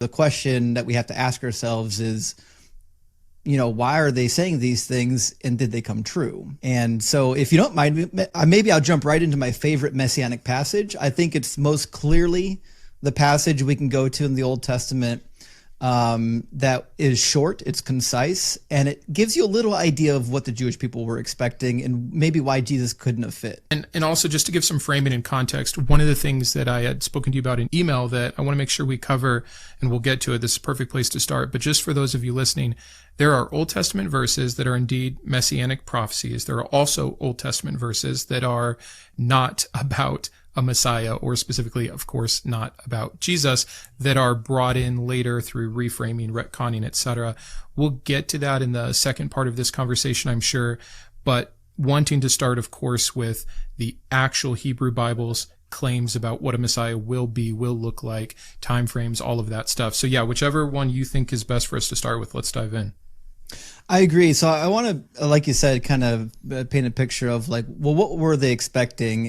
The question that we have to ask ourselves is, why are they saying these things and did they come true? And so if you don't mind, maybe I'll jump right into my favorite messianic passage. I think it's most clearly the passage we can go to in the Old Testament that is short, it's concise, and it gives you a little idea of what the Jewish people were expecting and maybe why Jesus couldn't have fit. And also, just to give some framing and context, one of the things that I had spoken to you about in email that I want to make sure we cover, and we'll get to it, this is a perfect place to start, but just for those of you listening, there are Old Testament verses that are indeed Messianic prophecies. There are also Old Testament verses that are not about a Messiah, or specifically, of course, not about Jesus, that are brought in later through reframing, retconning, etc. We'll get to that in the second part of this conversation, I'm sure, but wanting to start, of course, with the actual Hebrew Bible's claims about what a Messiah will be, will look like, time frames, all of that stuff. So yeah, whichever one you think is best for us to start with, let's dive in. I agree. So I want to, like you said, kind of paint a picture of what were they expecting?